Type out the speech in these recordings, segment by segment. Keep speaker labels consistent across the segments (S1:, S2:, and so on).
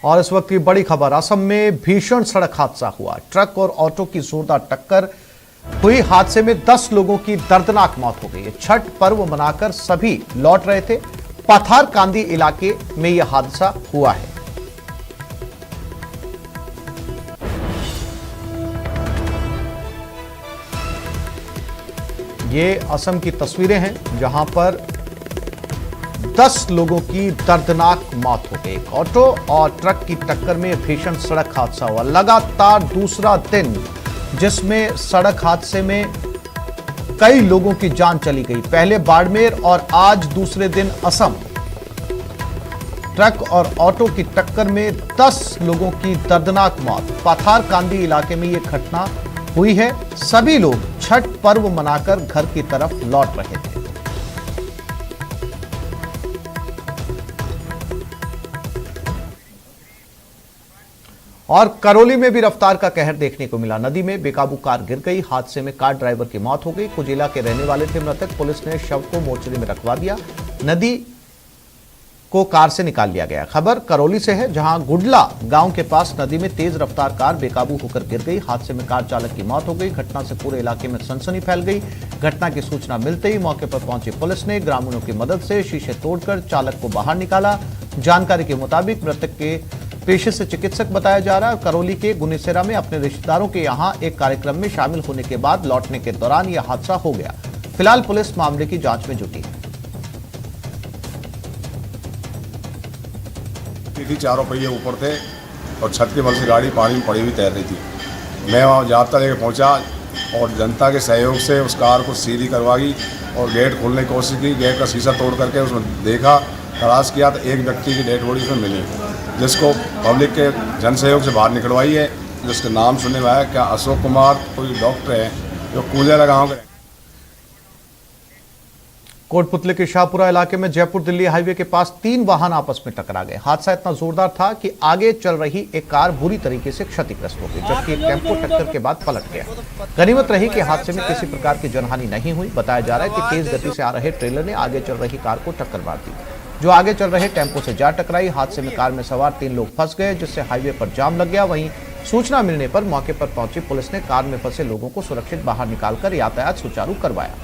S1: और इस वक्त की बड़ी खबर, असम में भीषण सड़क हादसा हुआ। ट्रक और ऑटो की जोरदार टक्कर हुई। हादसे में 10 लोगों की दर्दनाक मौत हो गई। छठ पर्व मनाकर सभी लौट रहे थे। पथार कांदी इलाके में यह हादसा हुआ है। ये असम की तस्वीरें हैं जहां पर 10 लोगों की दर्दनाक मौत हो गई। ऑटो और ट्रक की टक्कर में भीषण सड़क हादसा हुआ। लगातार दूसरा दिन जिसमें सड़क हादसे में कई लोगों की जान चली गई। पहले बाड़मेर और आज दूसरे दिन असम। ट्रक और ऑटो की टक्कर में 10 लोगों की दर्दनाक मौत। पथार कांदी इलाके में यह घटना हुई है। सभी लोग छठ पर्व मनाकर घर की तरफ लौट रहे थे। और करौली में भी रफ्तार का कहर देखने को मिला। नदी में बेकाबू कार गिर गई। हादसे में कार ड्राइवर की मौत हो गई। कुजिला के रहने वाले थे मृतक। पुलिस ने शव को मोर्चरी में रखवा दिया। नदी को कार से निकाल लिया गया। खबर करौली से है, जहां गुडला गांव के पास नदी में तेज रफ्तार कार बेकाबू होकर गिर गई। हादसे में कार चालक की मौत हो गई। घटना से पूरे इलाके में सनसनी फैल गई। घटना की सूचना मिलते ही मौके पर पहुंची पुलिस ने ग्रामीणों की मदद से शीशे तोड़कर चालक को बाहर निकाला। जानकारी के मुताबिक मृतक के पेशे से चिकित्सक बताया जा रहा है। करौली के गुनेसेरा में अपने रिश्तेदारों के यहां एक कार्यक्रम में शामिल होने के बाद लौटने के दौरान यह हादसा हो गया। फिलहाल पुलिस मामले की जांच में जुटी है।
S2: चारों पहिए ऊपर थे और छत के बल से गाड़ी पानी में पड़ी हुई तैर रही थी। मैं वहाँ जाब्ता लेकर पहुँचा और जनता के सहयोग से उस कार को सीधी करवाई और गेट खोलने की कोशिश की। गेट का शीशा तोड़ करके उसमें देखा, तलाश किया तो एक व्यक्ति की डेड बॉडी उसमें मिली, जिसको पब्लिक के जन सहयोग से बाहर निकलवाई है। जिसका नाम सुनने में आया क्या अशोक कुमार, कोई डॉक्टर है जो कूलेरा गाँव के।
S1: कोटपुतली के शाहपुरा इलाके में जयपुर दिल्ली हाईवे के पास 3 वाहन आपस में टकरा गए। हादसा इतना जोरदार था कि आगे चल रही एक कार बुरी तरीके से क्षतिग्रस्त हो गई, जबकि एक टेम्पो टक्कर के बाद पलट गया। गनीमत रही कि हादसे में किसी प्रकार की जनहानि नहीं हुई। बताया जा रहा है कि तेज गति से आ रहे ट्रेलर ने आगे चल रही कार को टक्कर मार दी, जो आगे चल रहे टेम्पो से जा टकराई। हादसे में कार में सवार 3 लोग फंस गए, जिससे हाईवे पर जाम लग गया। वहीं सूचना मिलने पर मौके पर पहुंची पुलिस ने कार में फंसे लोगों को सुरक्षित बाहर निकालकर यातायात सुचारू करवाया।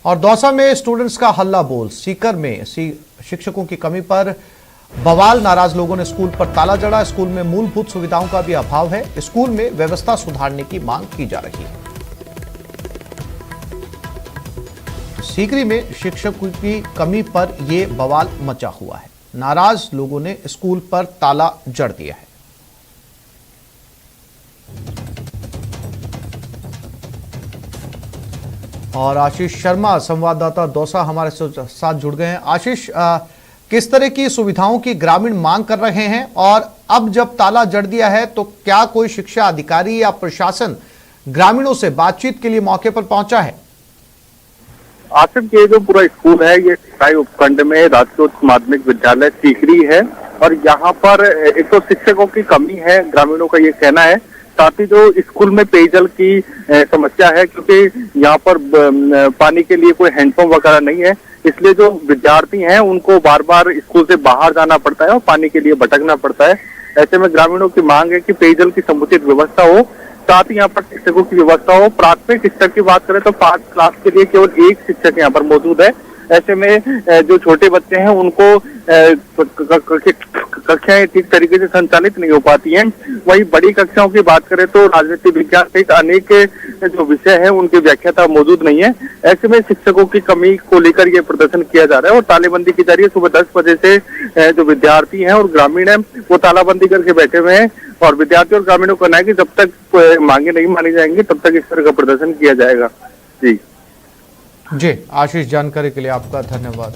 S1: और दौसा में स्टूडेंट्स का हल्ला बोल। सीकर में शिक्षकों की कमी पर बवाल। नाराज लोगों ने स्कूल पर ताला जड़ा। स्कूल में मूलभूत सुविधाओं का भी अभाव है। स्कूल में व्यवस्था सुधारने की मांग की जा रही है। सीकरी में शिक्षकों की कमी पर यह बवाल मचा हुआ है। नाराज लोगों ने स्कूल पर ताला जड़ दिया है। और आशीष शर्मा संवाददाता दौसा हमारे साथ जुड़ गए हैं। आशीष, किस तरह की सुविधाओं की ग्रामीण मांग कर रहे हैं और अब जब ताला जड़ दिया है तो क्या कोई शिक्षा अधिकारी या प्रशासन ग्रामीणों से बातचीत के लिए मौके पर पहुंचा है?
S3: आसिफ, ये जो पूरा स्कूल है ये सिकाई उपखंड में राजकीय उच्च माध्यमिक विद्यालय सीकरी है और यहाँ पर एक तो शिक्षकों की कमी है, ग्रामीणों का ये कहना है। साथ ही जो स्कूल में पेयजल की समस्या है, क्योंकि यहाँ पर पानी के लिए कोई हैंडपंप वगैरह नहीं है, इसलिए जो विद्यार्थी हैं उनको बार बार स्कूल से बाहर जाना पड़ता है और पानी के लिए भटकना पड़ता है। ऐसे में ग्रामीणों की मांग है कि पेयजल की समुचित व्यवस्था हो, साथ ही यहाँ पर शिक्षकों की व्यवस्था हो। प्राथमिक शिक्षक की बात करें तो 5 क्लास के लिए केवल 1 शिक्षक यहाँ पर मौजूद है। ऐसे में जो छोटे बच्चे हैं उनको कक्षाएं ठीक तरीके से संचालित नहीं हो पाती हैं। वही बड़ी कक्षाओं की बात करें तो राजनीति विज्ञान सहित अनेक जो विषय है उनकी व्याख्याता मौजूद नहीं है। ऐसे में शिक्षकों की कमी को लेकर ये प्रदर्शन किया जा रहा है और तालेबंदी की जा रही है। सुबह 10 बजे से जो विद्यार्थी हैं और ग्रामीण हैं वो तालाबंदी करके बैठे हुए हैं और विद्यार्थी और ग्रामीणों को कहना है कि जब तक मांगे नहीं मानी जाएंगी तब तक इस तरह का प्रदर्शन किया जाएगा।
S1: जी आशीष, जानकारी के लिए आपका धन्यवाद।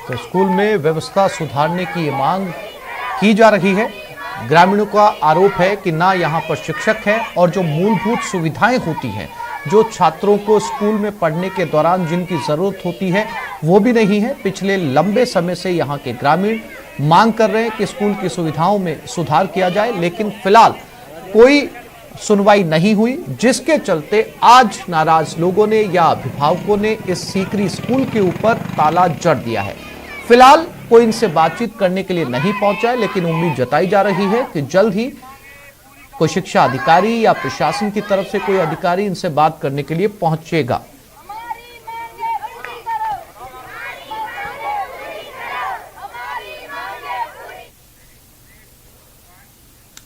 S1: तो स्कूल में व्यवस्था सुधारने की मांग की जा रही है। ग्रामीणों का आरोप है कि ना यहाँ पर शिक्षक है और जो मूलभूत सुविधाएं होती हैं, जो छात्रों को स्कूल में पढ़ने के दौरान जिनकी जरूरत होती है, वो भी नहीं है। पिछले लंबे समय से यहाँ के ग्रामीण मांग कर रहे हैं कि स्कूल की सुविधाओं में सुधार किया जाए, लेकिन फिलहाल कोई सुनवाई नहीं हुई, जिसके चलते आज नाराज लोगों ने या अभिभावकों ने इस सीकरी स्कूल के ऊपर ताला जड़ दिया है। फिलहाल कोई इनसे बातचीत करने के लिए नहीं पहुंचा है, लेकिन उम्मीद जताई जा रही है कि जल्द ही कोई शिक्षा अधिकारी या प्रशासन की तरफ से कोई अधिकारी इनसे बात करने के लिए पहुंचेगा।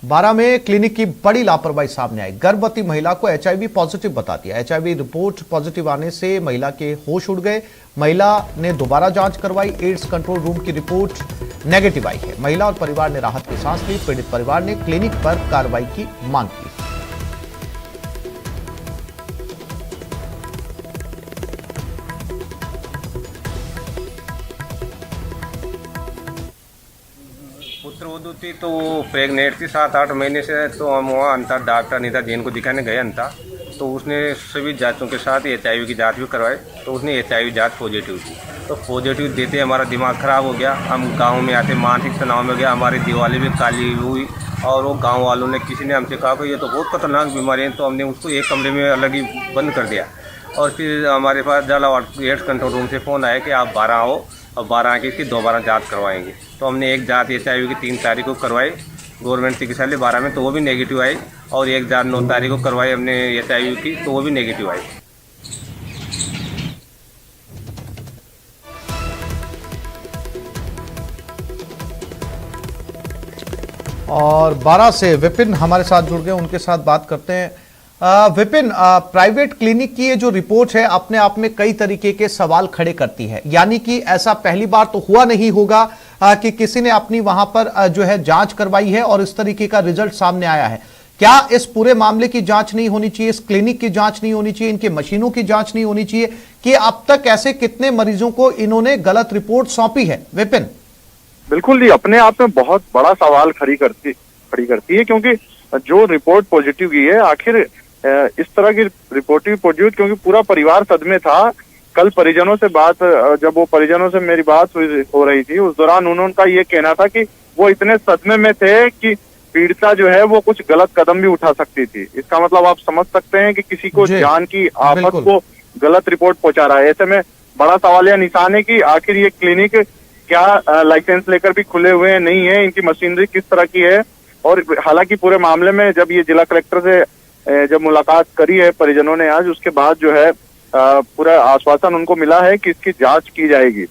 S1: बारह में क्लिनिक की बड़ी लापरवाही सामने आई। गर्भवती महिला को एचआईवी पॉजिटिव बता दिया। एचआईवी रिपोर्ट पॉजिटिव आने से महिला के होश उड़ गए। महिला ने दोबारा जांच करवाई। एड्स कंट्रोल रूम की रिपोर्ट नेगेटिव आई है। महिला और परिवार ने राहत की सांस ली। पीड़ित परिवार ने क्लिनिक पर कार्रवाई की मांग की।
S4: पुत्रवधू थी तो वो प्रेग्नेंट थी 7-8 महीने से। तो हम वहाँ अंतर डॉक्टर नीता जैन को दिखाने गए अंता, तो उसने सभी जांचों के साथ एचआईवी की जांच भी करवाई। तो उसने एचआईवी जांच पॉजिटिव थी। तो पॉजिटिव देते हमारा दिमाग ख़राब हो गया। हम गांव में आते मानसिक तनाव में गया। हमारी दीवारें भी काली हुई और वो गांव वालों ने किसी ने हमसे कहा कि ये तो बहुत खतरनाक बीमारी है। तो हमने उसको एक कमरे में अलग ही बंद कर दिया। और फिर हमारे पास झालावाड़ एड्स कंट्रोल रूम से फ़ोन आया कि आप 12 आओ और 12 आके इसकी दोबारा जांच करवाएंगे। तो हमने एक जांच एचआईवी की 3 तारीख को करवाई गवर्नमेंट चिकित्सालय 12 में, तो वो भी नेगेटिव आई। और एक जांच 9 तारीख को करवाई हमने एचआईवी की, तो वो भी नेगेटिव आई।
S1: और 12 से विपिन हमारे साथ जुड़ गए, उनके साथ बात करते हैं। विपिन, प्राइवेट क्लिनिक की ये जो रिपोर्ट है अपने आप में कई तरीके के सवाल खड़े करती है। यानी कि ऐसा पहली बार तो हुआ नहीं होगा कि किसी ने अपनी वहां पर जो है जांच करवाई है और इस तरीके का रिजल्ट सामने आया है। क्या इस पूरे मामले की जांच नहीं होनी चाहिए? इस क्लिनिक की जांच नहीं होनी चाहिए? इनकी मशीनों की जांच नहीं होनी चाहिए? कि अब तक ऐसे कितने मरीजों को इन्होंने गलत रिपोर्ट सौंपी है? विपिन,
S3: बिल्कुल जी, अपने आप में बहुत बड़ा सवाल खड़ी करती है, क्योंकि जो रिपोर्ट पॉजिटिव की है, आखिर इस तरह की रिपोर्ट पॉजिटिव, क्योंकि पूरा परिवार सदमे था। कल परिजनों से बात, जब वो परिजनों से मेरी बात हो रही थी, उस दौरान उनका ये कहना था कि वो इतने सदमे में थे कि पीड़िता जो है वो कुछ गलत कदम भी उठा सकती थी। इसका मतलब आप समझ सकते हैं कि किसी को जान की आफत को गलत रिपोर्ट पहुंचा रहा है। ऐसे में बड़ा सवाल या निशान है कि आखिर ये क्लिनिक क्या लाइसेंस लेकर भी खुले हुए हैं, नहीं है, इनकी मशीनरी किस तरह की है। और हालांकि पूरे मामले में जब ये जिला कलेक्टर से जब मुलाकात करी है परिजनों ने आज, उसके बाद जो है पूरा आश्वासन उनको मिला है कि इसकी जांच की जाएगी।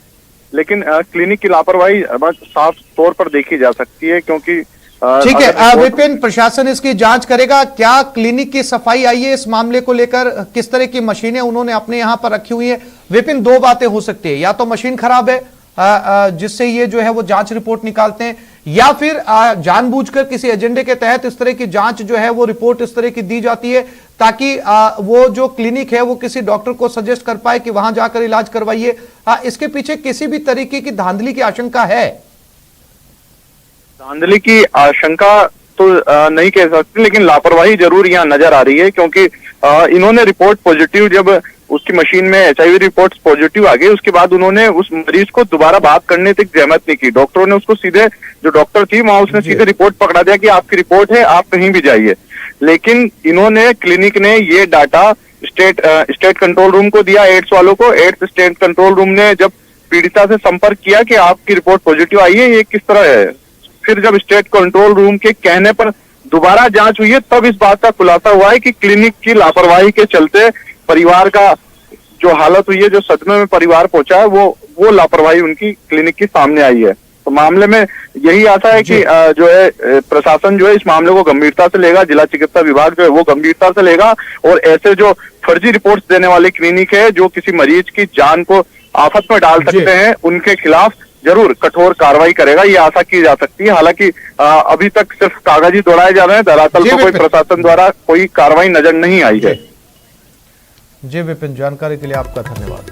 S3: लेकिन क्लिनिक की लापरवाही साफ तौर पर देखी जा सकती है, क्योंकि
S1: ठीक है विपिन, प्रशासन इसकी जांच करेगा। क्या क्लिनिक की सफाई आई है इस मामले को लेकर? किस तरह की मशीनें उन्होंने अपने यहां पर रखी हुई है? विपिन, दो बातें हो सकती है, या तो मशीन खराब है जिससे ये जो है वो जांच रिपोर्ट निकालते हैं, या फिर जानबूझकर किसी एजेंडे के तहत इस तरह की जांच जो है वो रिपोर्ट इस तरह की दी जाती है ताकि वो जो क्लिनिक है वो किसी डॉक्टर को सजेस्ट कर पाए कि वहां जाकर इलाज करवाइए। इसके पीछे किसी भी तरीके की धांधली की आशंका है?
S3: धांधली की आशंका तो नहीं कह सकते, लेकिन लापरवाही जरूर यहाँ नजर आ रही है, क्योंकि इन्होंने रिपोर्ट पॉजिटिव, जब उसकी मशीन में एचआईवी रिपोर्ट पॉजिटिव आ गई, उसके बाद उन्होंने उस मरीज को दोबारा बात करने तक जहमत नहीं की। डॉक्टरों ने उसको सीधे, जो डॉक्टर थी वहां, उसने सीधे रिपोर्ट पकड़ा दिया कि आपकी रिपोर्ट है, आप कहीं भी जाइए। लेकिन इन्होंने, क्लिनिक ने ये डाटा स्टेट कंट्रोल रूम को दिया, एड्स वालों को। एड्स स्टेट कंट्रोल रूम ने जब पीड़िता से संपर्क किया कि आपकी रिपोर्ट पॉजिटिव आई है, ये किस तरह है, फिर जब स्टेट कंट्रोल रूम के कहने पर दोबारा जांच हुई है, तब इस बात का खुलासा हुआ है कि क्लिनिक की लापरवाही के चलते परिवार का जो हालत हुई है, जो सदमे में परिवार पहुंचा है, वो लापरवाही उनकी क्लिनिक की सामने आई है। तो मामले में यही आशा है कि जो है प्रशासन जो है इस मामले को गंभीरता से लेगा, जिला चिकित्सा विभाग जो है वो गंभीरता से लेगा, और ऐसे जो फर्जी रिपोर्ट्स देने वाली क्लिनिक है, जो किसी मरीज की जान को आफत में डाल सकते हैं, उनके खिलाफ जरूर कठोर कार्रवाई करेगा, ये आशा की जा सकती है। हालांकि अभी तक सिर्फ कागजी दौड़ाए जा रहे हैं, धरातल पर कोई प्रशासन द्वारा कोई कार्रवाई नजर नहीं आई है।
S1: जी विपिन, जानकारी के लिए आपका धन्यवाद।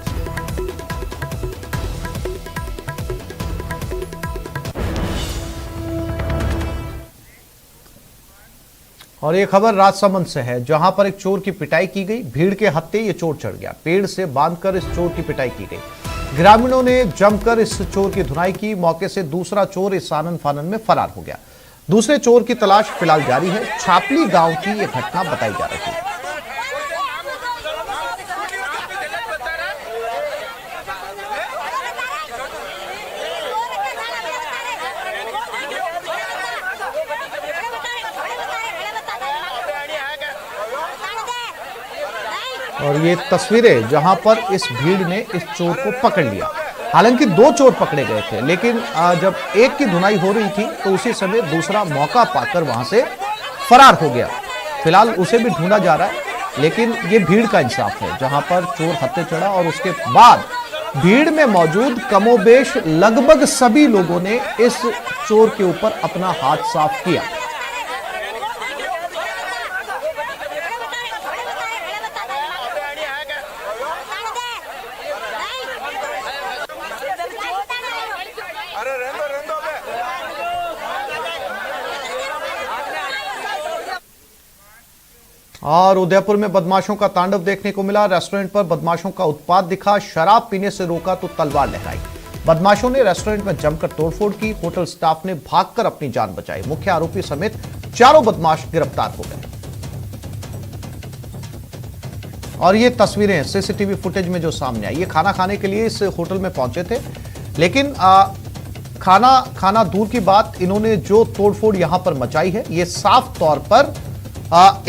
S1: और ये खबर राजसमंद से है, जहां पर एक चोर की पिटाई की गई। भीड़ के हत्थे ये चोर चढ़ गया। पेड़ से बांधकर इस चोर की पिटाई की गई। ग्रामीणों ने जमकर इस चोर की धुनाई की। मौके से दूसरा चोर इस आनन फानन में फरार हो गया। दूसरे चोर की तलाश फिलहाल जारी है। छापली गांव की यह घटना बताई जा रही है। और ये तस्वीरें जहां पर इस भीड़ ने इस चोर को पकड़ लिया। हालांकि 2 चोर पकड़े गए थे, लेकिन जब एक की धुनाई हो रही थी तो उसी समय दूसरा मौका पाकर वहां से फरार हो गया। फिलहाल उसे भी ढूंढा जा रहा है, लेकिन ये भीड़ का इंसाफ है जहां पर चोर हत्थे चढ़ा और उसके बाद भीड़ में मौजूद कमोबेश लगभग सभी लोगों ने इस चोर के ऊपर अपना हाथ साफ किया। और उदयपुर में बदमाशों का तांडव देखने को मिला। रेस्टोरेंट पर बदमाशों का उत्पात दिखा। शराब पीने से रोका तो तलवार लहराई। बदमाशों ने रेस्टोरेंट में जमकर तोड़फोड़ की। होटल स्टाफ ने भागकर अपनी जान बचाई। मुख्य आरोपी समेत 4 बदमाश गिरफ्तार हो गए। और ये तस्वीरें सीसीटीवी फुटेज में जो सामने आई, ये खाना खाने के लिए इस होटल में पहुंचे थे, लेकिन खाना दूर की बात, इन्होंने जो तोड़फोड़ यहां पर मचाई है ये साफ तौर पर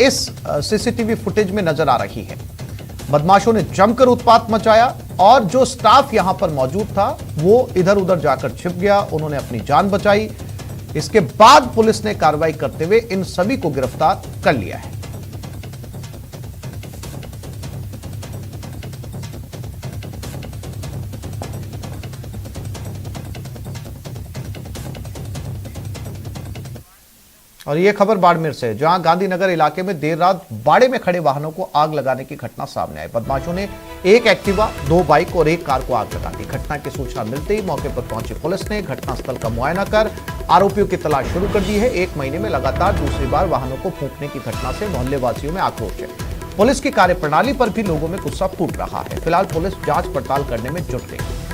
S1: इस सीसीटीवी फुटेज में नजर आ रही है। बदमाशों ने जमकर उत्पात मचाया और जो स्टाफ यहां पर मौजूद था वो इधर उधर जाकर छिप गया। उन्होंने अपनी जान बचाई। इसके बाद पुलिस ने कार्रवाई करते हुए इन सभी को गिरफ्तार कर लिया है। और ये खबर बाड़मेर से, जहां गांधीनगर इलाके में देर रात बाड़े में खड़े वाहनों को आग लगाने की घटना सामने आई। बदमाशों ने 1 एक्टिवा, 2 बाइक और 1 कार को आग लगा दी। घटना की सूचना मिलते ही मौके पर पहुंची पुलिस ने घटनास्थल का मुआयना कर आरोपियों की तलाश शुरू कर दी है। 1 महीने में लगातार दूसरी बार वाहनों को फूंकने की घटना से मोहल्ले वासियों में आक्रोश है। पुलिस की कार्यप्रणाली पर भी लोगों में गुस्सा फूट रहा है। फिलहाल पुलिस जांच पड़ताल करने में जुट गई।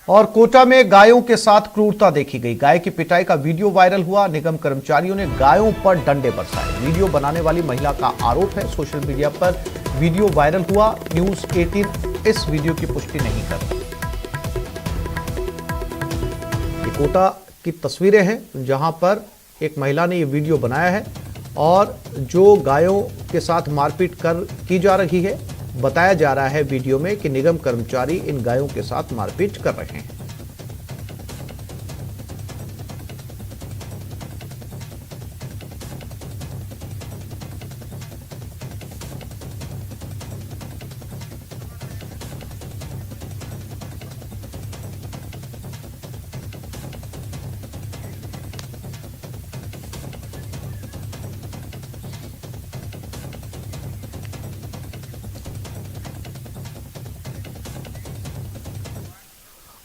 S1: और कोटा में गायों के साथ क्रूरता देखी गई। गाय की पिटाई का वीडियो वायरल हुआ। निगम कर्मचारियों ने गायों पर डंडे बरसाए। वीडियो बनाने वाली महिला का आरोप है सोशल मीडिया पर वीडियो वायरल हुआ। न्यूज़ 18 इस वीडियो की पुष्टि नहीं करती। ये कोटा की तस्वीरें हैं जहां पर एक महिला ने ये वीडियो बनाया है और जो गायों के साथ मारपीट की जा रही है। बताया जा रहा है वीडियो में कि निगम कर्मचारी इन गायों के साथ मारपीट कर रहे हैं।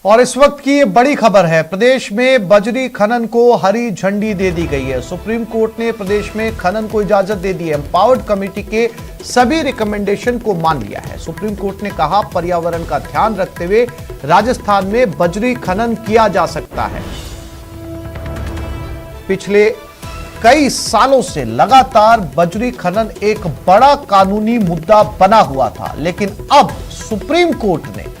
S1: और इस वक्त की ये बड़ी खबर है। प्रदेश में बजरी खनन को हरी झंडी दे दी गई है। सुप्रीम कोर्ट ने प्रदेश में खनन को इजाजत दे दी है। एम्पावर्ड कमेटी के सभी रिकमेंडेशन को मान लिया है। सुप्रीम कोर्ट ने कहा पर्यावरण का ध्यान रखते हुए राजस्थान में बजरी खनन किया जा सकता है। पिछले कई सालों से लगातार बजरी खनन एक बड़ा कानूनी मुद्दा बना हुआ था, लेकिन अब सुप्रीम कोर्ट ने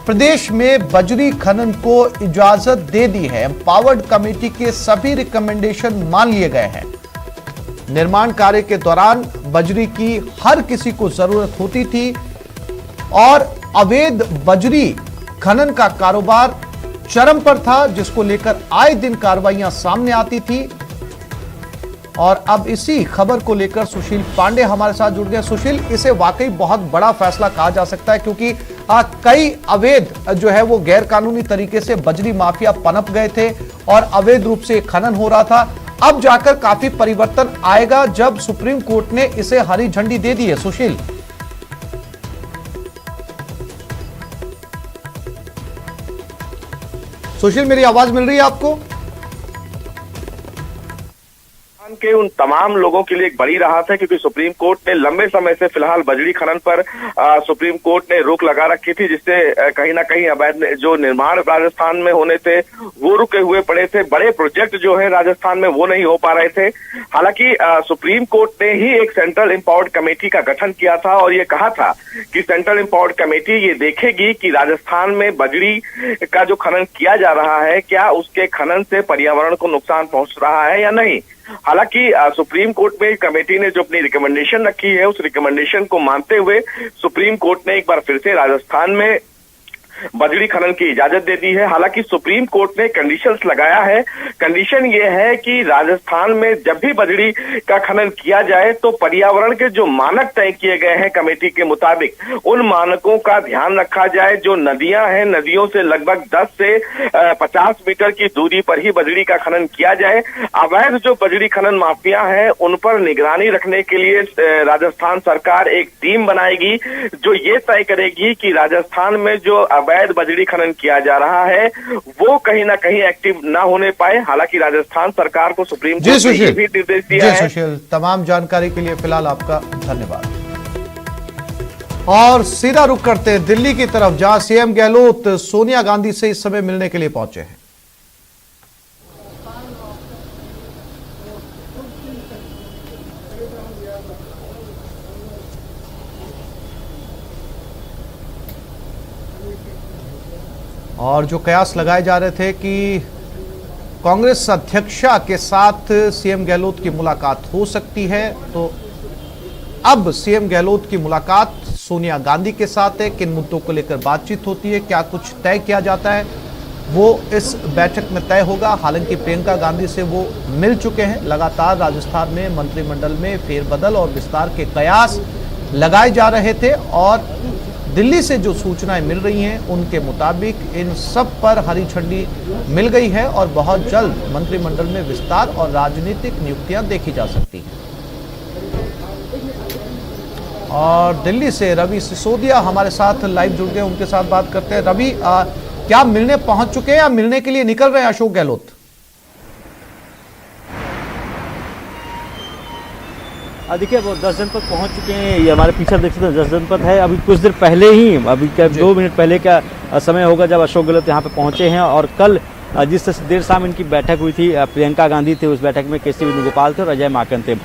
S1: प्रदेश में बजरी खनन को इजाजत दे दी है। एम्पावर्ड कमेटी के सभी रिकमेंडेशन मान लिए गए हैं। निर्माण कार्य के दौरान बजरी की हर किसी को जरूरत होती थी और अवैध बजरी खनन का कारोबार चरम पर था, जिसको लेकर आए दिन कार्रवाइयां सामने आती थी। और अब इसी खबर को लेकर सुशील पांडे हमारे साथ जुड़ गए। सुशील, इसे वाकई बहुत बड़ा फैसला कहा जा सकता है, क्योंकि कई अवैध जो है वो गैर कानूनी तरीके से बजरी माफिया पनप गए थे और अवैध रूप से खनन हो रहा था। अब जाकर काफी परिवर्तन आएगा जब सुप्रीम कोर्ट ने इसे हरी झंडी दे दी है। सुशील, सुशील, मेरी आवाज मिल रही है आपको?
S5: के उन तमाम लोगों के लिए एक बड़ी राहत है, क्योंकि सुप्रीम कोर्ट ने लंबे समय से फिलहाल बजरी खनन पर सुप्रीम कोर्ट ने रोक लगा रखी थी, जिससे कहीं ना कहीं अवैध जो निर्माण राजस्थान में होने थे वो रुके हुए पड़े थे। बड़े प्रोजेक्ट जो है राजस्थान में वो नहीं हो पा रहे थे। हालांकि सुप्रीम कोर्ट ने ही एक सेंट्रल एम्पावर्ड कमेटी का गठन किया था और ये कहा था कि सेंट्रल एम्पावर्ड कमेटी ये देखेगी कि राजस्थान में बजरी का जो खनन किया जा रहा है, क्या उसके खनन से पर्यावरण को नुकसान पहुंच रहा है या नहीं। हालांकि सुप्रीम कोर्ट में कमेटी ने जो अपनी रिकमेंडेशन रखी है, उस रिकमेंडेशन को मानते हुए सुप्रीम कोर्ट ने एक बार फिर से राजस्थान में बजरी खनन की इजाजत दे दी है। हालांकि सुप्रीम कोर्ट ने कंडीशंस लगाया है। कंडीशन ये है कि राजस्थान में जब भी बजरी का खनन किया जाए तो पर्यावरण के जो मानक तय किए गए हैं कमेटी के मुताबिक, उन मानकों का ध्यान रखा जाए। जो नदियां हैं, नदियों से लगभग 10 से 50 मीटर की दूरी पर ही बजरी का खनन किया जाए। अवैध जो बजरी खनन माफिया हैं उन पर निगरानी रखने के लिए राजस्थान सरकार एक टीम बनाएगी जो ये तय करेगी कि राजस्थान में जो अवैध बजरी खनन किया जा रहा है वो कहीं ना कहीं एक्टिव ना होने पाए। हालांकि राजस्थान सरकार को सुप्रीम कोर्ट ने ये भी निर्देश दिया है।
S1: सुशील, तमाम जानकारी के लिए फिलहाल आपका धन्यवाद। और सीधा रुख करते हैं दिल्ली की तरफ, जहां सीएम गहलोत सोनिया गांधी से इस समय मिलने के लिए पहुंचे हैं। और जो कयास लगाए जा रहे थे कि कांग्रेस अध्यक्षा के साथ सीएम गहलोत की मुलाकात हो सकती है, तो अब सीएम गहलोत की मुलाकात सोनिया गांधी के साथ है। किन मुद्दों को लेकर बातचीत होती है, क्या कुछ तय किया जाता है, वो इस बैठक में तय होगा। हालांकि प्रियंका गांधी से वो मिल चुके हैं। लगातार राजस्थान में मंत्रिमंडल में फेरबदल और विस्तार के कयास लगाए जा रहे थे और दिल्ली से जो सूचनाएं मिल रही हैं उनके मुताबिक इन सब पर हरी झंडी मिल गई है और बहुत जल्द मंत्रिमंडल में विस्तार और राजनीतिक नियुक्तियां देखी जा सकती हैं। और दिल्ली से रवि सिसोदिया हमारे साथ लाइव जुड़ गए, उनके साथ बात करते हैं। रवि, क्या मिलने पहुंच चुके हैं या मिलने के लिए निकल रहे हैं अशोक गहलोत?
S6: देखिए, वो 10 जनपद पहुंच चुके हैं। ये हमारे पीछे देख सकते हैं 10 जनपद है। अभी कुछ देर पहले ही, अभी क्या 2 मिनट पहले का समय होगा जब अशोक गहलोत यहाँ पे पहुंचे हैं। और कल जिस देर शाम इनकी बैठक हुई थी, प्रियंका गांधी थे उस बैठक में, केसी वेणुगोपाल थे और अजय माकन थे।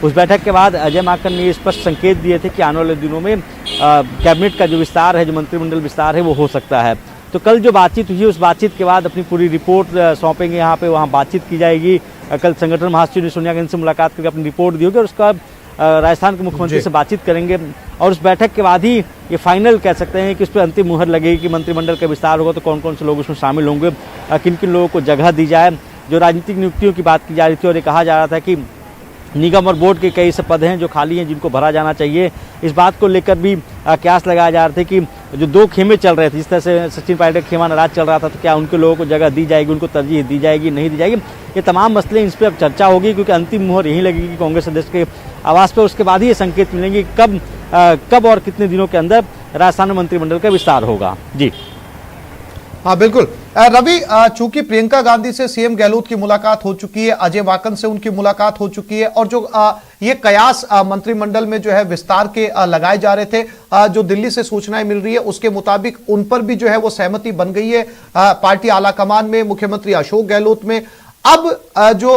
S6: उस बैठक के बाद अजय माकन ने स्पष्ट संकेत दिए थे कि आने वाले दिनों में कैबिनेट का जो विस्तार है, जो मंत्रिमंडल विस्तार है, वो हो सकता है। तो कल जो बातचीत हुई, उस बातचीत के बाद अपनी पूरी रिपोर्ट सौंपेंगे यहाँ पे, वहाँ बातचीत की जाएगी। कल संगठन महासचिव ने सोनिया गांधी से मुलाकात करके अपनी रिपोर्ट दी होगी और उसका राजस्थान के मुख्यमंत्री से बातचीत करेंगे। और उस बैठक के बाद ही ये फाइनल कह सकते हैं कि उस पर अंतिम मुहर लगेगी कि मंत्रिमंडल का विस्तार होगा तो कौन कौन से लोग उसमें शामिल होंगे, किन किन लोगों को जगह दी जाए। जो राजनीतिक नियुक्तियों की बात की जा रही थी और ये कहा जा रहा था कि निगम और बोर्ड के कई ऐसे पद हैं जो खाली हैं, जिनको भरा जाना चाहिए। इस बात को लेकर भी कयास लगाया जा रहे थे कि जो 2 खेमे चल रहे थे, जिस तरह से सचिन पायलट का खेमा नाराज चल रहा था, तो क्या उनके लोगों को जगह दी जाएगी, उनको तरजीह दी जाएगी, नहीं दी जाएगी। ये तमाम मसले, इस पर अब चर्चा होगी, क्योंकि अंतिम मुहर यहीं लगेगी कांग्रेस अध्यक्ष के आवास पर। उसके बाद ही ये संकेत मिलेंगे कब और कितने दिनों के अंदर राजस्थान में मंत्रिमंडल का विस्तार होगा। जी
S1: हाँ, बिल्कुल। रवि, चूंकि प्रियंका गांधी से सीएम गहलोत की मुलाकात हो चुकी है, अजय माकन से उनकी मुलाकात हो चुकी है और जो ये कयास मंत्रिमंडल में जो है विस्तार के लगाए जा रहे थे, जो दिल्ली से सूचनाएं मिल रही है उसके मुताबिक उन पर भी जो है वो सहमति बन गई है पार्टी आलाकमान में, मुख्यमंत्री अशोक गहलोत में। अब जो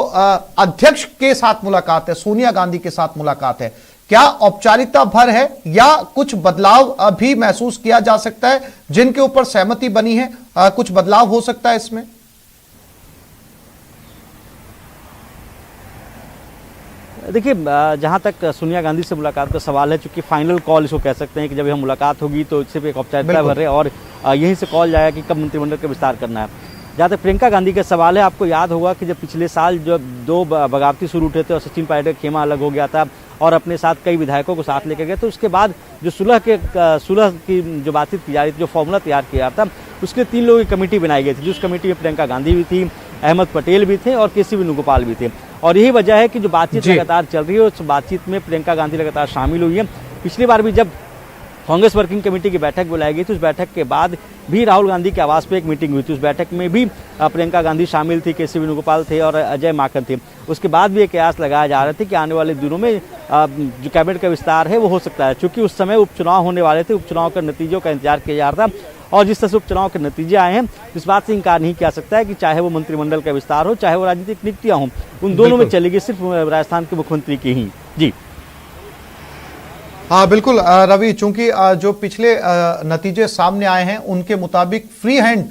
S1: अध्यक्ष के साथ मुलाकात है, सोनिया गांधी के साथ मुलाकात है, क्या औपचारिकता भर है या कुछ बदलाव भी महसूस किया जा सकता है? जिनके ऊपर सहमति बनी है, कुछ बदलाव हो सकता है इसमें?
S6: देखिए, जहाँ तक सोनिया गांधी से मुलाकात का सवाल है, चूंकि फाइनल कॉल इसको कह सकते हैं कि जब यह मुलाकात होगी तो सिर्फ एक औपचारिकता भर है और यहीं से कॉल जाएगा कि कब मंत्रिमंडल का विस्तार करना है। जहाँ तक प्रियंका गांधी का सवाल है, आपको याद होगा कि जब पिछले साल जब 2 बगावती शुरू उठे थे और सचिन पायलट का खेमा अलग हो गया था और अपने साथ कई विधायकों को साथ लेकर गए, तो उसके बाद जो सुलह की जो बातचीत की जा रही थी, जो फॉर्मूला तैयार किया था, उसके 3 लोगों की कमेटी बनाई गई थी। जिस कमेटी में प्रियंका गांधी भी थी, अहमद पटेल भी थे और केसी वेणुगोपाल भी थे। और यही वजह है कि जो बातचीत लगातार चल रही है, उस बातचीत में प्रियंका गांधी लगातार शामिल हुई है। पिछली बार भी जब कांग्रेस वर्किंग कमेटी की बैठक बुलाई गई थी। उस बैठक के बाद भी राहुल गांधी के आवास पे एक मीटिंग हुई थी। उस बैठक में भी प्रियंका गांधी शामिल थी, केसी वेणुगोपाल थे और अजय माकन थे। उसके बाद भी एक कयास लगाया जा रहा था कि आने वाले दिनों में जो कैबिनेट का विस्तार है वो हो सकता है, क्योंकि उस समय उपचुनाव होने वाले थे। उपचुनाव के नतीजों का इंतजार किया जा रहा था और जिस तरह से उपचुनाव के नतीजे आए हैं, इस बात से इनकार नहीं किया सकता है कि चाहे वो मंत्रिमंडल का विस्तार हो, चाहे वो राजनीतिक नियुक्तियां हों, उन दोनों में चलेगी सिर्फ राजस्थान के मुख्यमंत्री की ही। जी
S1: हाँ बिल्कुल रवि, चूंकि जो पिछले नतीजे सामने आए हैं उनके मुताबिक फ्री हैंड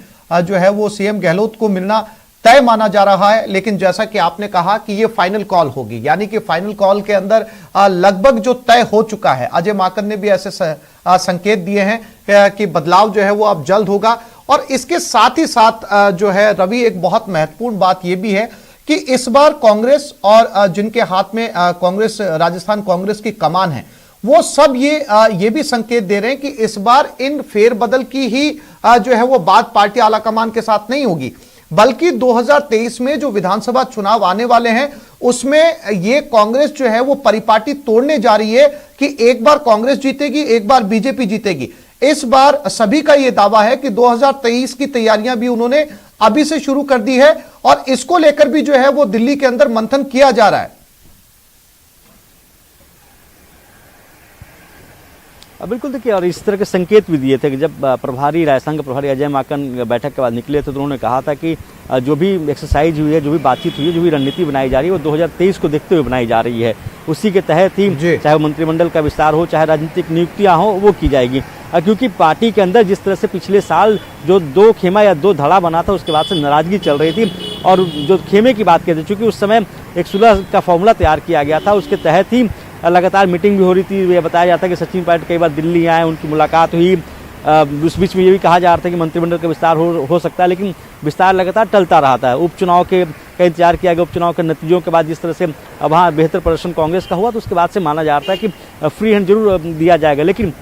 S1: जो है वो सीएम गहलोत को मिलना तय माना जा रहा है, लेकिन जैसा कि आपने कहा कि ये फाइनल कॉल होगी, यानी कि फाइनल कॉल के अंदर लगभग जो तय हो चुका है। अजय माकन ने भी ऐसे संकेत दिए हैं कि बदलाव जो है वो अब जल्द होगा। और इसके साथ ही साथ जो है रवि, एक बहुत महत्वपूर्ण बात यह भी है कि इस बार कांग्रेस और जिनके हाथ में कांग्रेस, राजस्थान कांग्रेस की कमान है, वो सब ये भी संकेत दे रहे हैं कि इस बार इन फेरबदल की ही जो है वो बात पार्टी आलाकमान के साथ नहीं होगी, बल्कि 2023 में जो विधानसभा चुनाव आने वाले हैं उसमें ये कांग्रेस जो है वो परिपाटी तोड़ने जा रही है कि एक बार कांग्रेस जीतेगी, एक बार बीजेपी जीतेगी। इस बार सभी का यह दावा है कि 2023 की तैयारियां भी उन्होंने अभी से शुरू कर दी है और इसको लेकर भी जो है वो दिल्ली के अंदर मंथन किया जा रहा है।
S6: बिल्कुल, देखिए, और इस तरह के संकेत भी दिए थे कि जब राजस्थान के प्रभारी अजय माकन बैठक के बाद निकले थे तो उन्होंने कहा था कि जो भी एक्सरसाइज हुई है, जो भी बातचीत हुई है, जो भी रणनीति बनाई जा रही है वो 2023 को देखते हुए बनाई जा रही है। उसी के तहत ही चाहे वो मंत्रिमंडल का विस्तार हो, चाहे राजनीतिक नियुक्तियां हो, वो की जाएगी। क्योंकि पार्टी के अंदर जिस तरह से पिछले साल जो 2 खेमा या 2 धड़ा बना था, उसके बाद से नाराजगी चल रही थी। और जो खेमे की बात कहते, चूंकि उस समय एक सुलह का फॉर्मूला तैयार किया गया था, उसके तहत ही लगातार मीटिंग भी हो रही थी। ये बताया जाता है कि सचिन पायलट कई बार दिल्ली आए, उनकी मुलाकात हुई। उस बीच में ये भी कहा जा रहा था कि मंत्रिमंडल का विस्तार हो सकता है, लेकिन विस्तार लगातार टलता रहा था। उपचुनाव का इंतजार किया गया। उपचुनाव के नतीजों के बाद जिस तरह से वहाँ बेहतर प्रदर्शन कांग्रेस का हुआ, तो उसके बाद से माना जा रहा था कि फ्री हैंड जरूर दिया जाएगा। लेकिन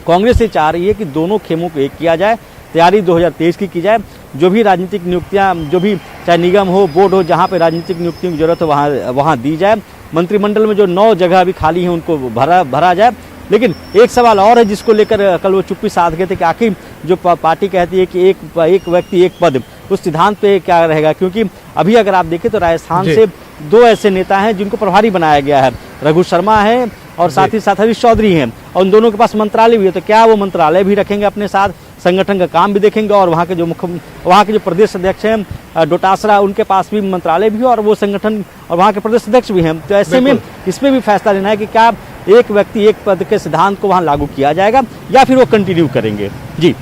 S6: कांग्रेस ये चाह रही है कि दोनों खेमों को एक किया जाए, तैयारी 2023 की जाए। जो भी राजनीतिक नियुक्तियाँ, जो भी चाहे निगम हो, बोर्ड हो, जहाँ पे राजनीतिक नियुक्तियों की जरूरत हो वहाँ दी जाए। मंत्रिमंडल में जो 9 जगह अभी खाली हैं उनको भरा जाए। लेकिन एक सवाल और है जिसको लेकर कल वो चुप्पी साध गए थे कि आखिर जो पार्टी कहती है कि एक व्यक्ति एक पद, उस सिद्धांत पे क्या रहेगा। क्योंकि अभी अगर आप देखें तो राजस्थान से 2 ऐसे नेता हैं जिनको प्रभारी बनाया गया है, रघु शर्मा है और साथ ही साथ हरीश चौधरी हैं, और उन दोनों के पास मंत्रालय भी है। तो क्या वो मंत्रालय भी रखेंगे अपने साथ, संगठन का काम भी देखेंगे, और वहाँ के जो प्रदेश अध्यक्ष हैं डोटासरा, उनके पास भी मंत्रालय भी है और वो संगठन और वहाँ के प्रदेश अध्यक्ष भी हैं। तो ऐसे में इसमें भी फैसला लेना है कि क्या एक व्यक्ति एक पद के सिद्धांत को वहाँ लागू किया जाएगा या फिर वो कंटिन्यू करेंगे। जी।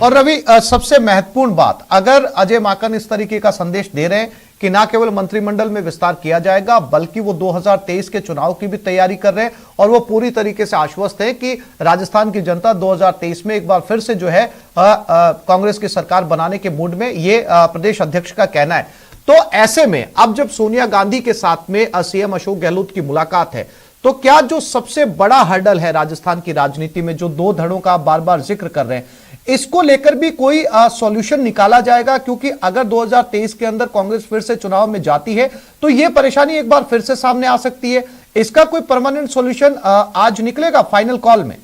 S1: और रवि, सबसे महत्वपूर्ण बात, अगर अजय माकन इस तरीके का संदेश दे रहे हैं कि ना केवल मंत्रिमंडल में विस्तार किया जाएगा, बल्कि वो 2023 के चुनाव की भी तैयारी कर रहे हैं और वो पूरी तरीके से आश्वस्त है कि राजस्थान की जनता 2023 में एक बार फिर से जो है कांग्रेस की सरकार बनाने के मूड में, ये प्रदेश अध्यक्ष का कहना है। तो ऐसे में अब जब सोनिया गांधी के साथ में सीएम अशोक गहलोत की मुलाकात है, तो क्या जो सबसे बड़ा हर्डल है राजस्थान की राजनीति में, जो 2 धड़ों का बार बार जिक्र कर रहे हैं, इसको लेकर भी कोई सॉल्यूशन निकाला जाएगा? क्योंकि अगर 2023 के अंदर कांग्रेस फिर से चुनाव में जाती है तो यह परेशानी एक बार फिर से सामने आ सकती है। इसका कोई परमानेंट सॉल्यूशन आज निकलेगा फाइनल कॉल में?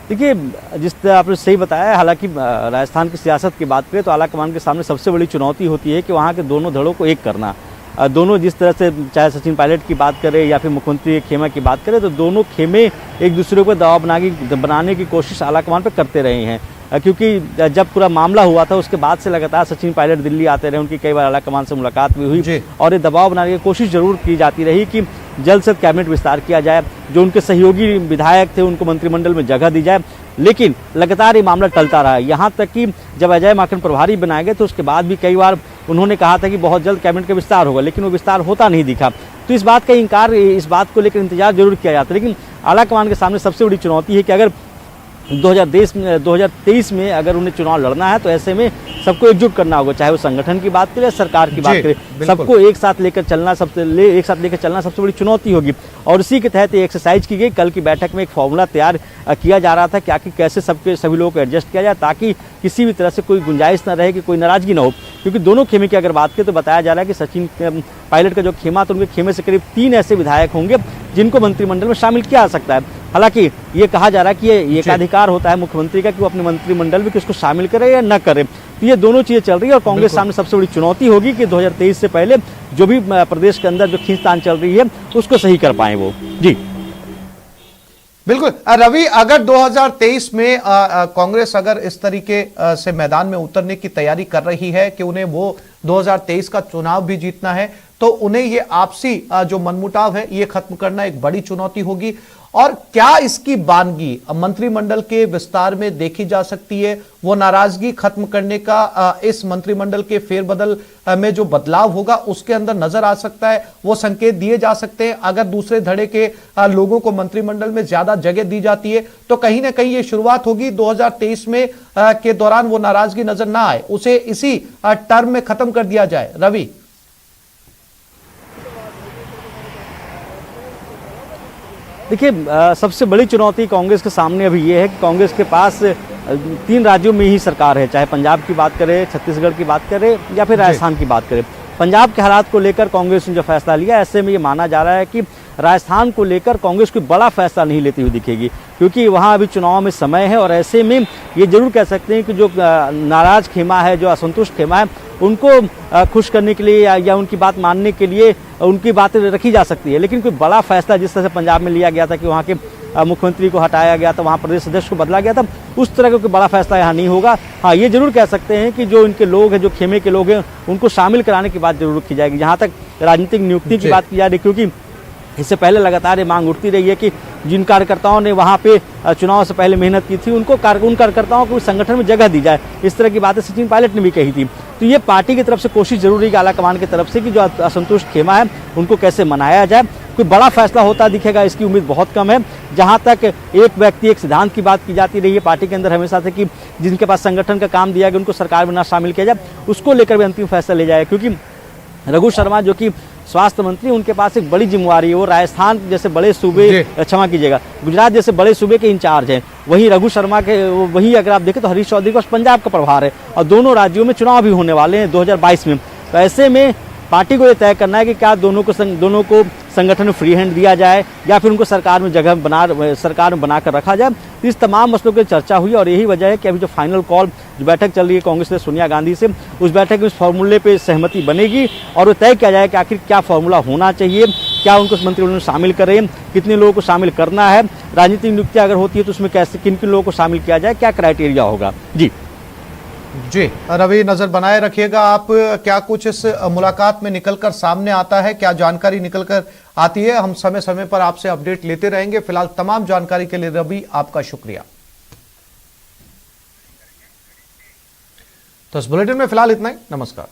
S6: देखिए, जिस तरह आपने सही बताया, हालांकि राजस्थान की सियासत की बात करें तो आलाकमान के सामने सबसे बड़ी चुनौती होती है कि वहाँ के दोनों धड़ों को एक करना। दोनों जिस तरह से, चाहे सचिन पायलट की बात करें या फिर मुख्यमंत्री खेमा की बात करें, तो दोनों खेमे एक दूसरे को दबाव बनाने की कोशिश आलाकमान पर करते रहे हैं। क्योंकि जब पूरा मामला हुआ था उसके बाद से लगातार सचिन पायलट दिल्ली आते रहे, उनकी कई बार आलाकमान से मुलाकात भी हुई और ये दबाव बनाने की कोशिश जरूर की जाती रही कि जल्द से कैबिनेट विस्तार किया जाए, जो उनके सहयोगी विधायक थे उनको मंत्रिमंडल में जगह दी जाए। लेकिन लगातार ये मामला टलता रहा, यहाँ तक कि जब अजय माकन प्रभारी बनाए गए तो उसके बाद भी कई बार उन्होंने कहा था कि बहुत जल्द कैबिनेट का विस्तार होगा, लेकिन वो विस्तार होता नहीं दिखा। तो इस बात का इनकार, इस बात को लेकर इंतजार जरूर किया जाता है। लेकिन आलाकमान के सामने सबसे बड़ी चुनौती है कि अगर 2023 में अगर उन्हें चुनाव लड़ना है तो ऐसे में सबको एकजुट करना होगा, चाहे वो संगठन की बात करे, सरकार की बात करे, सबको एक साथ लेकर चलना सबसे बड़ी चुनौती होगी। और इसी के तहत ये एक्सरसाइज की गई। कल की बैठक में एक फॉर्मूला तैयार किया जा रहा था कि कैसे सभी लोगों को एडजस्ट किया जाए ताकि किसी भी तरह से कोई गुंजाइश ना रहे कि कोई नाराजगी ना हो। क्योंकि दोनों खेमे की अगर बात करें तो बताया जा रहा है कि सचिन पायलट का जो खेमा था, उनके खेमे से करीब 3 ऐसे विधायक होंगे जिनको मंत्रिमंडल में शामिल किया जा सकता है। हालांकि ये कहा जा रहा है कि ये एकाधिकार होता है मुख्यमंत्री का कि वो अपने मंत्रिमंडल में किसको शामिल करे या न करे। तो ये दोनों चीजें चल रही है और कांग्रेस सामने सबसे बड़ी चुनौती होगी कि 2023 से पहले जो भी प्रदेश के अंदर जो खींचतान चल रही है उसको सही कर पाए वो। जी
S1: बिल्कुल रवि, अगर 2023 में कांग्रेस अगर इस तरीके से मैदान में उतरने की तैयारी कर रही है कि उन्हें वो 2023 का चुनाव भी जीतना है, तो उन्हें ये आपसी जो मनमुटाव है ये खत्म करना एक बड़ी चुनौती होगी। और क्या इसकी बानगी मंत्रिमंडल के विस्तार में देखी जा सकती है? वो नाराजगी खत्म करने का इस मंत्रिमंडल के फेरबदल में जो बदलाव होगा उसके अंदर नजर आ सकता है, वो संकेत दिए जा सकते हैं। अगर दूसरे धड़े के लोगों को मंत्रिमंडल में ज्यादा जगह दी जाती है तो कहीं ना कहीं ये शुरुआत होगी 2023 में के दौरान वो नाराजगी नजर ना आए, उसे इसी टर्म में खत्म कर दिया जाए। रवि,
S6: देखिए, सबसे बड़ी चुनौती कांग्रेस के सामने अभी ये है कि कांग्रेस के पास 3 राज्यों में ही सरकार है, चाहे पंजाब की बात करें, छत्तीसगढ़ की बात करें या फिर राजस्थान की बात करें। पंजाब के हालात को लेकर कांग्रेस ने जो फैसला लिया, ऐसे में ये माना जा रहा है कि राजस्थान को लेकर कांग्रेस कोई बड़ा फैसला नहीं लेती हुई दिखेगी, क्योंकि वहाँ अभी चुनाव में समय है। और ऐसे में ये जरूर कह सकते हैं कि जो नाराज खेमा है, जो असंतुष्ट खेमा है, उनको खुश करने के लिए या उनकी बात मानने के लिए उनकी बातें रखी जा सकती है। लेकिन कोई बड़ा फैसला जिस तरह से पंजाब में लिया गया था कि वहाँ के मुख्यमंत्री को हटाया गया था, वहाँ प्रदेश अध्यक्ष को बदला गया था, उस तरह का कोई बड़ा फैसला यहाँ नहीं होगा। हाँ, ये जरूर कह सकते हैं कि जो इनके लोग हैं, जो खेमे के लोग हैं, उनको शामिल कराने की बात जरूर की जाएगी। जहाँ तक राजनीतिक नियुक्ति की बात की जा रही है, क्योंकि इससे पहले लगातार ये मांग उठती रही है कि जिन कार्यकर्ताओं ने वहाँ पे चुनाव से पहले मेहनत की थी उन कार्यकर्ताओं को संगठन में जगह दी जाए। इस तरह की बातें सचिन पायलट ने भी कही थी। तो ये पार्टी की तरफ से कोशिश जरूर है, आला कमान की तरफ से, कि जो असंतुष्ट खेमा है उनको कैसे मनाया जाए। कोई बड़ा फैसला होता दिखेगा इसकी उम्मीद बहुत कम है। जहाँ तक एक व्यक्ति एक सिद्धांत की बात की जाती रही है पार्टी के अंदर हमेशा से कि जिनके पास संगठन का काम दिया गया उनको सरकार में ना शामिल किया जाए, उसको लेकर भी अंतिम फैसला ले जाए। क्योंकि रघु शर्मा जो कि स्वास्थ्य मंत्री, उनके पास एक बड़ी जिम्मेवारी है। वो राजस्थान जैसे बड़े सूबे, क्षमा कीजिएगा, गुजरात जैसे बड़े सूबे के इंचार्ज हैं। वहीं रघु शर्मा के वहीं अगर आप देखें तो हरीश चौधरी को पंजाब का प्रभार है और दोनों राज्यों में चुनाव भी होने वाले हैं 2022 में। तो ऐसे में पार्टी को ये तय करना है कि क्या दोनों को संगठन में फ्री हैंड दिया जाए या फिर उनको सरकार में बनाकर रखा जाए। तो इस तमाम मसलों की चर्चा हुई और यही वजह है कि अभी जो फाइनल कॉल, जो बैठक चल रही है कांग्रेस से सोनिया गांधी से, उस बैठक में इस फॉर्मूले पे सहमति बनेगी और वो तय किया जाए कि आखिर क्या फॉर्मूला होना चाहिए, क्या उनको मंत्रिमंडल में शामिल करें, कितने लोगों को शामिल करना है, राजनीतिक नियुक्तियां अगर होती है तो उसमें कैसे किन लोगों को शामिल किया जाए, क्या क्राइटेरिया होगा। जी
S1: रवि, नजर बनाए रखिएगा आप, क्या कुछ इस मुलाकात में निकलकर सामने आता है, क्या जानकारी निकलकर आती है, हम समय समय पर आपसे अपडेट लेते रहेंगे। फिलहाल तमाम जानकारी के लिए रवि आपका शुक्रिया। तो इस बुलेटिन में फिलहाल इतना ही, नमस्कार।